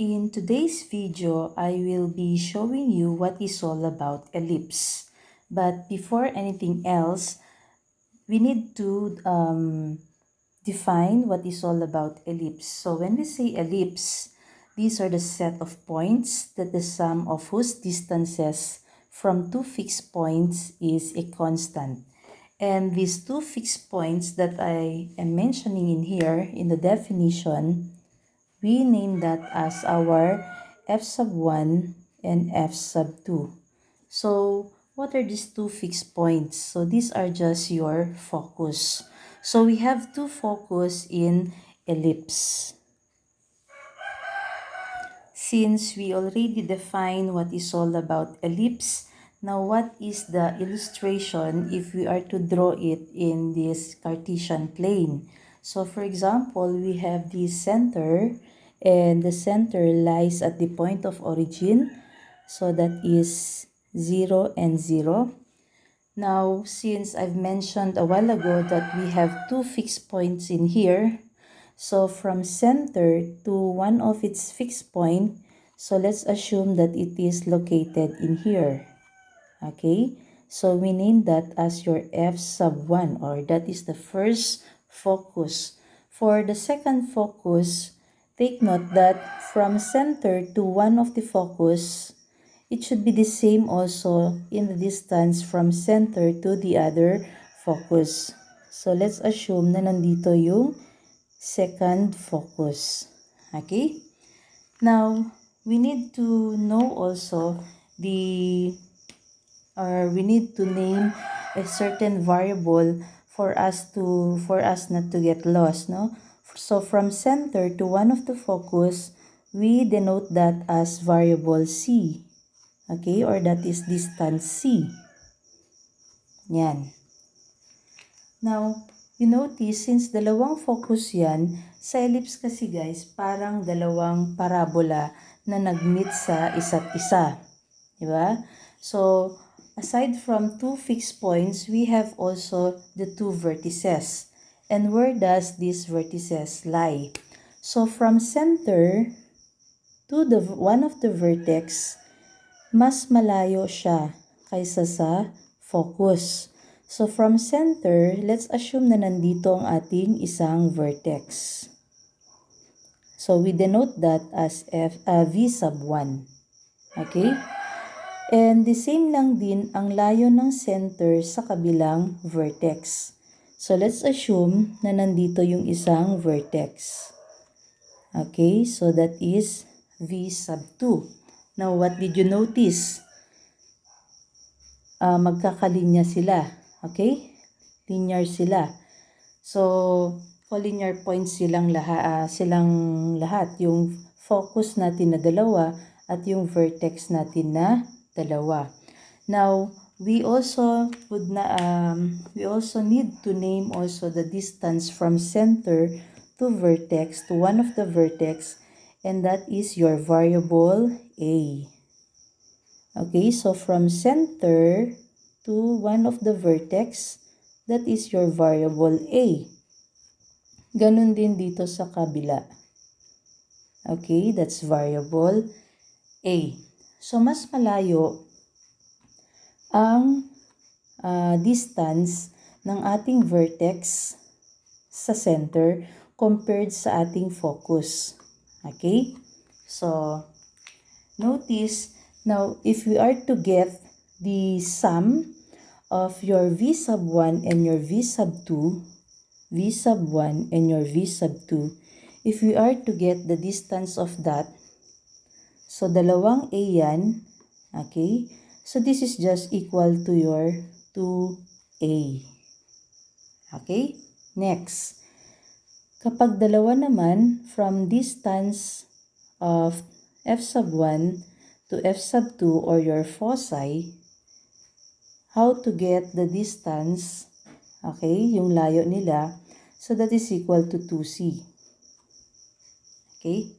In today's video, I will be showing you what is all about ellipse. But before anything else, we need to define what is all about ellipse. So when we say ellipse, these are the set of points that the sum of whose distances from two fixed points is a constant. And these two fixed points that I am mentioning in here in the definition, we name that as our f sub 1 and f sub 2. So, what are these two fixed points? So, these are just your focus. So, we have two focus in ellipse. Since we already defined what is all about ellipse, now what is the illustration if we are to draw it in this Cartesian plane? So for example, we have this center and the center lies at the point of origin. So that is 0 and 0. Now, since I've mentioned a while ago that we have two fixed points in here, so from center to one of its fixed point, so let's assume that it is located in here. Okay, so we name that as your f sub 1, or that is the first focus. For the second focus, take note that from center to one of the focus, it should be the same also in the distance from center to the other focus. So let's assume na nandito yung second focus. Okay? Now, we need to know also we need to name a certain variable for us not to get lost, no? So from center to one of the focus, we denote that as variable c. Okay, or that is distance c. Yan. Now, you notice, since dalawang focus yan, sa ellipse kasi guys, parang dalawang parabola na nag-meet sa isa't isa. Diba? So, aside from two fixed points, we have also the two vertices. And where does these vertices lie? So, from center to the one of the vertex, mas malayo siya kaysa sa focus. So from center, let's assume na nandito ang ating isang vertex. So we denote that as v sub 1. Okay? And the same lang din ang layo ng center sa kabilang vertex. So let's assume na nandito yung isang vertex. Okay? So that is v sub 2. Now, what did you notice? Magkakalinya sila. Okay? Linear sila. So, collinear points silang lahat. Yung focus natin na dalawa at yung vertex natin na dalawa. Now, we also need to name also the distance from center to vertex, to one of the vertex, and that is your variable a. Okay, so from center to one of the vertex, that is your variable a. Ganun din dito sa kabila. Okay, that's variable a. So, mas malayo ang distance ng ating vertex sa center compared sa ating focus. Okay? So, notice, now, if we are to get the sum of your v sub 1 and your v sub 2, v sub 1 and your v sub 2, if we are to get the distance of that, so dalawang a yan, okay? So, this is just equal to your 2a. Okay? Next. Kapag dalawa naman, from distance of f sub 1 to f sub 2 or your foci, how to get the distance, okay, yung layo nila, so that is equal to 2c. Okay?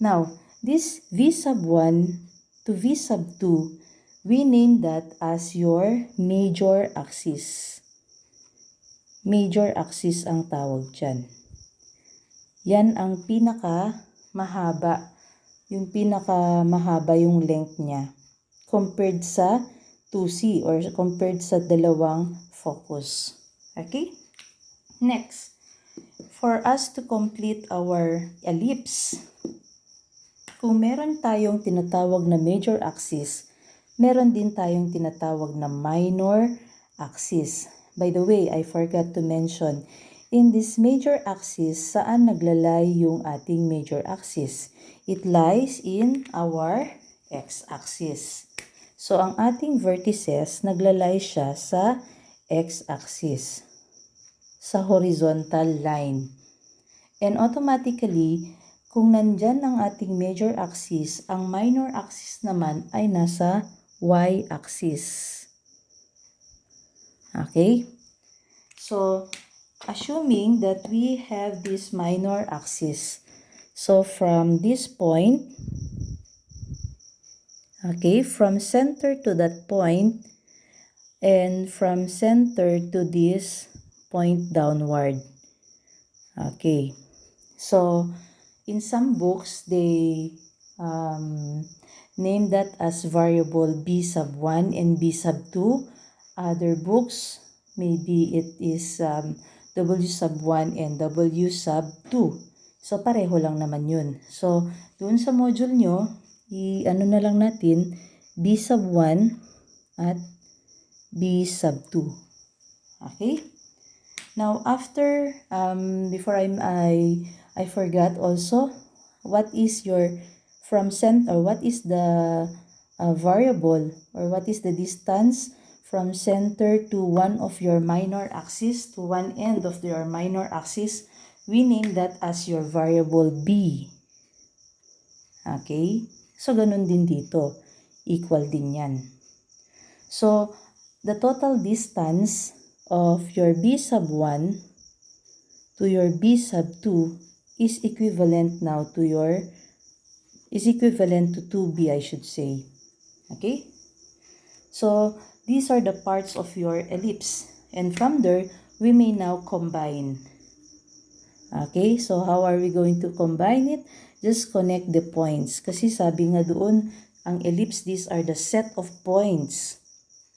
Now, this v sub 1 to v sub 2, we name that as your major axis. Major axis ang tawag dyan. Yan ang pinaka mahaba yung pinakamahaba yung length niya compared sa 2C or compared sa dalawang focus. Okay? Next, for us to complete our ellipse, kung meron tayong tinatawag na major axis, meron din tayong tinatawag na minor axis. By the way, I forgot to mention, in this major axis, saan naglalay yung ating major axis? It lies in our x-axis. So, ang ating vertices, naglalay siya sa x-axis, sa horizontal line. And automatically, kung nandyan ang ating major axis, ang minor axis naman ay nasa y-axis. Okay? So, assuming that we have this minor axis, so from this point, okay, from center to that point, and from center to this point downward. Okay. So, in some books, they name that as variable b sub 1 and b sub 2. Other books, maybe it is w sub 1 and w sub 2. So, pareho lang naman yun. So, doon sa module nyo, i-ano na lang natin, b sub 1 at b sub 2. Okay? Now, after, before I forgot also, what is your, from center, what is the variable, or what is the distance from center to one of your minor axis, to one end of your minor axis? We name that as your variable b. Okay? So, ganun din dito. Equal din yan. So, the total distance of your b sub 1 to your b sub 2 is equivalent now to your, is equivalent to 2b, I should say. Okay? So, these are the parts of your ellipse. And from there, we may now combine. Okay? So, how are we going to combine it? Just connect the points. Kasi sabi nga doon, ang ellipse, these are the set of points.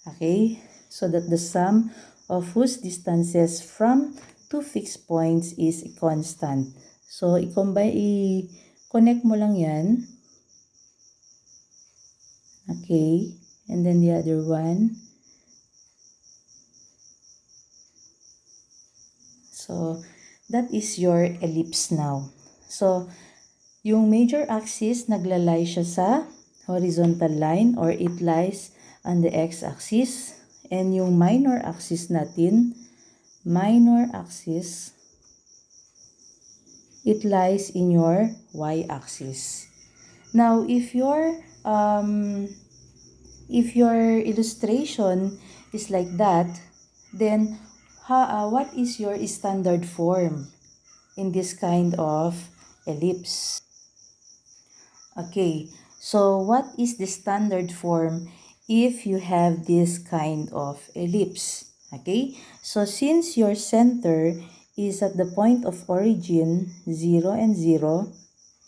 Okay? So that the sum of whose distances from two fixed points is constant. So, i-connect mo lang yan. Okay? And then the other one. So, that is your ellipse now. So, yung major axis, naglalay siya sa horizontal line or it lies on the x-axis. And yung minor axis natin, minor axis, it lies in your y-axis. Now, if your illustration is like that, then what is your standard form in this kind of ellipse? Okay, so what is the standard form if you have this kind of ellipse? Okay, so since your center is at the point of origin 0 and 0,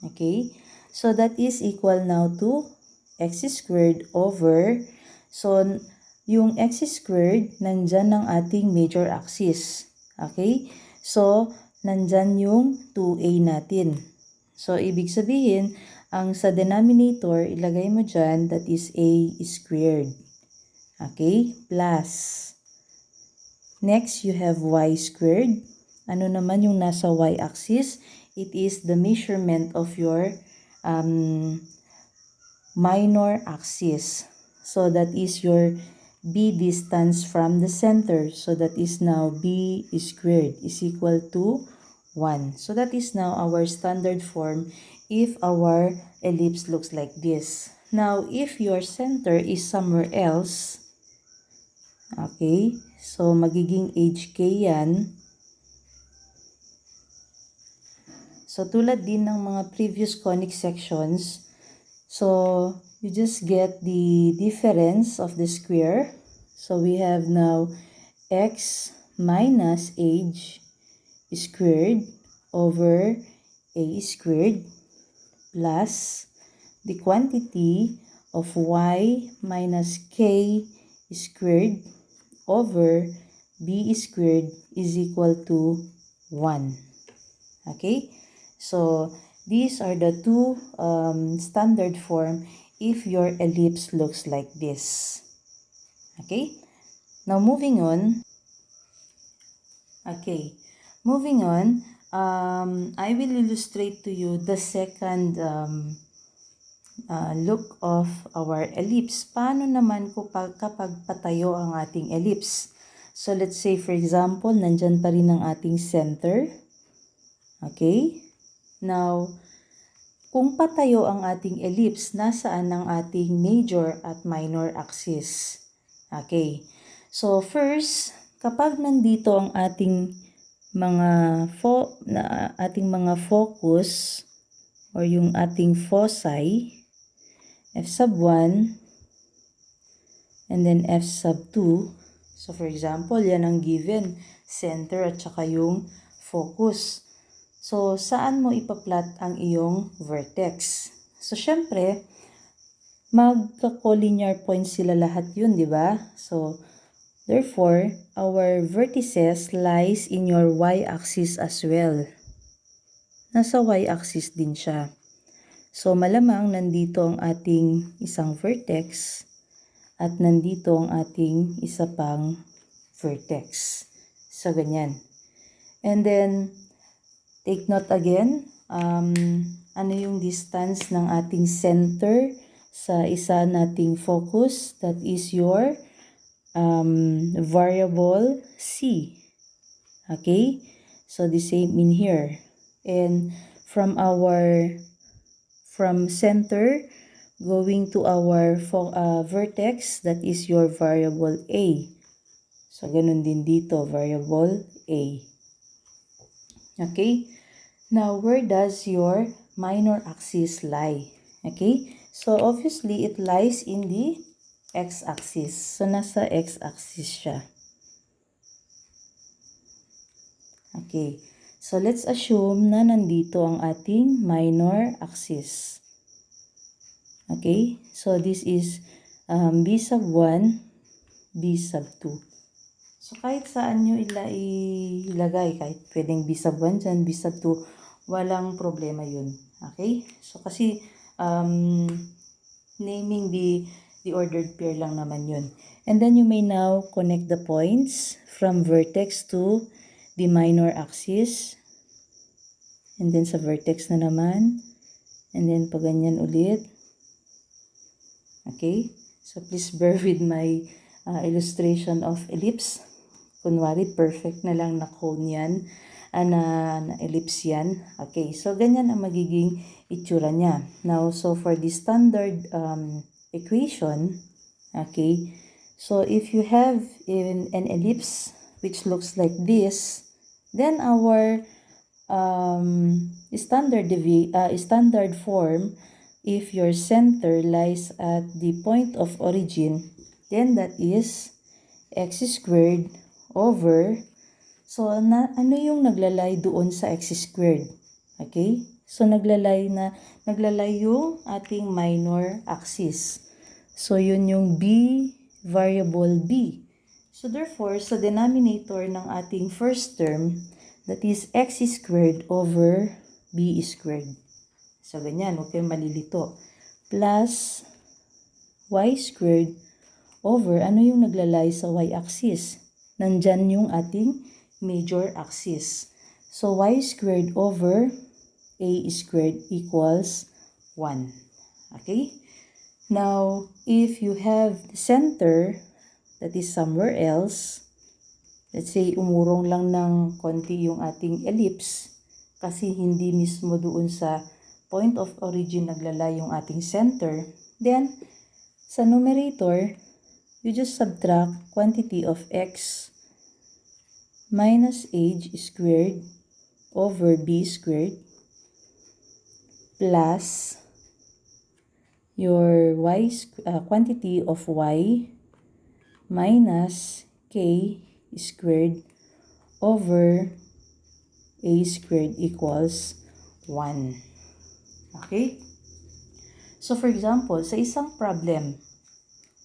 okay, so that is equal now to x squared over, so yung x squared, nandyan ng ating major axis. Okay, so nandyan yung 2a natin. So, ibig sabihin, ang sa denominator, ilagay mo dyan, that is a squared. Okay? Plus. Next, you have y squared. Ano naman yung nasa y-axis? It is the measurement of your minor axis. So, that is your b distance from the center. So, that is now b squared is equal to 1. So, that is now our standard form if our ellipse looks like this. Now, if your center is somewhere else, okay, so magiging HK yan. So, tulad din ng mga previous conic sections, so you just get the difference of the square. So, we have now x minus h squared over a squared plus the quantity of y minus k squared over b squared is equal to 1. Okay? So, these are the two standard form if your ellipse looks like this. Okay? Now, moving on. Okay. Moving on, I will illustrate to you the second look of our ellipse. Paano naman kapag patayo ang ating ellipse? So, let's say for example, nandyan pa rin ang ating center. Okay? Now, kung patayo ang ating ellipse, nasaan ang ating major at minor axis? Okay. So, first, kapag nandito ang ating mga focus or yung ating foci, f sub 1 and then f sub 2. So, for example, yan ang given center at saka yung focus. So, saan mo ipa-plot ang iyong vertex? So, syempre, magka-collinear points sila lahat yun, di ba? So, therefore, our vertices lies in your y-axis as well. Nasa y-axis din siya. So, malamang nandito ang ating isang vertex at nandito ang ating isa pang vertex. So, ganyan. And then, take note again, ano yung distance ng ating center sa isa nating focus? That is your variable C. Okay? So, the same in here. And from center going to our vertex, that is your variable A. So, ganun din dito, variable A. Okay? Now, where does your minor axis lie? Okay? So, obviously, it lies in the x-axis. So, nasa x-axis siya. Okay. So, let's assume na nandito ang ating minor axis. Okay? So, this is b sub 1, b sub 2. So, kahit saan nyo ilagay, kahit pwedeng b sub 1 dyan, b sub 2, walang problema yun. Okay? So, kasi naming the ordered pair lang naman yun. And then, you may now connect the points from vertex to the minor axis. And then, sa vertex na naman. And then, pag ganyan ulit. Okay? So, please bear with my illustration of ellipse. Kunwari, perfect na lang na cone yan. Na ellipse yan. Okay, so ganyan ang magiging itsura niya. Now, so for the standard equation, okay, so if you have an ellipse which looks like this, then our standard form, if your center lies at the point of origin, then that is x squared over, so ano yung naglalay doon sa x squared? Okay? So naglalay yung ating minor axis. So yun yung variable b. So therefore, sa denominator ng ating first term, that is x squared over b squared. So ganyan, huwag kayong malilito. Plus y squared over, ano yung naglalay sa y-axis? Nandyan yung ating major axis. So, y squared over a squared equals 1. Okay? Now, if you have the center that is somewhere else, let's say, umurong lang ng konti yung ating ellipse kasi hindi mismo doon sa point of origin naglalay yung ating center, then, sa numerator, you just subtract quantity of x minus h squared over b squared plus your quantity of y minus k squared over a squared equals 1. Okay? So for example, sa isang problem,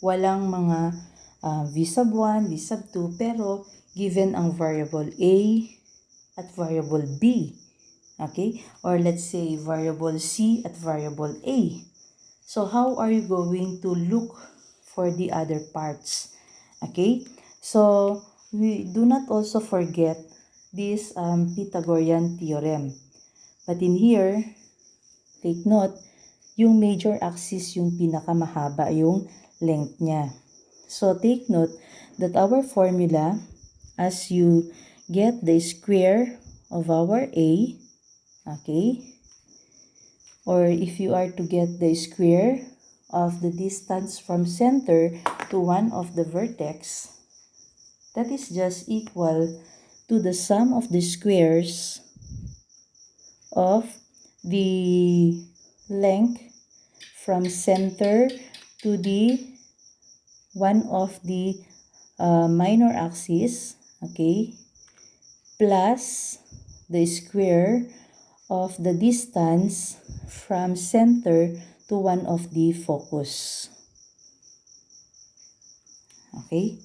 walang mga v sub 1, v sub 2, pero given ang variable a at variable b. Okay? Or let's say variable c at variable a. So how are you going to look for the other parts? Okay? So we do not also forget this Pythagorean theorem. But in here, take note, yung major axis yung pinakamahaba yung length niya. So take note that our formula, as you get the square of our a, okay, or if you are to get the square of the distance from center to one of the vertex, that is just equal to the sum of the squares of the length from center to the one of the minor axis, okay, plus the square of the distance from center to one of the focus. Okay?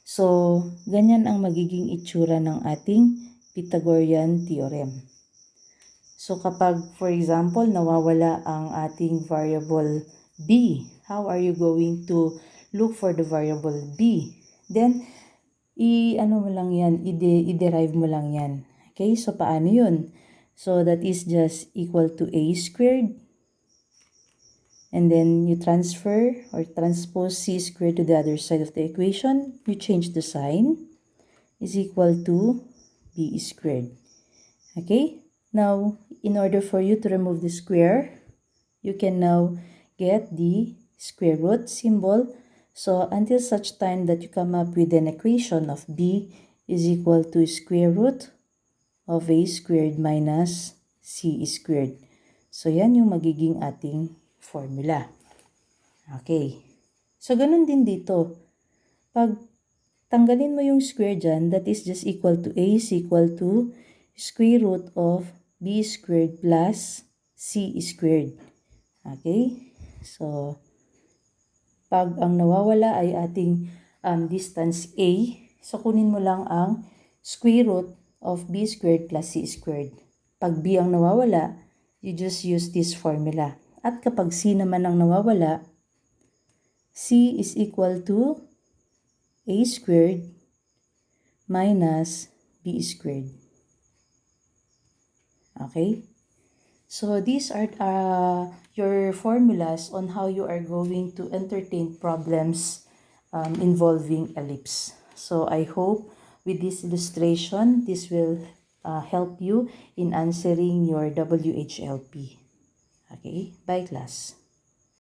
So, ganyan ang magiging itsura ng ating Pythagorean theorem. So, kapag, for example, nawawala ang ating variable b, how are you going to look for the variable b? Then, i-ano mo lang yan, i-derive mo lang yan. Okay, so paano yun? So, that is just equal to a squared. And then, you transfer or transpose c squared to the other side of the equation. You change the sign. Is equal to b squared. Okay? Now, in order for you to remove the square, you can now get the square root symbol. So, until such time that you come up with an equation of b is equal to square root of a squared minus c squared. So, yan yung magiging ating formula. Okay. So, ganun din dito. Pag tanggalin mo yung square dyan, that is just equal to a is equal to square root of b squared plus c squared. Okay? So, pag ang nawawala ay ating distance a, so kunin mo lang ang square root of b squared plus c squared. Pag b ang nawawala, you just use this formula. At kapag c naman ang nawawala, c is equal to a squared minus b squared. Okay? So, these are your formulas on how you are going to entertain problems involving ellipse. So, I hope with this illustration, this will help you in answering your WHLP. Okay? Bye, class.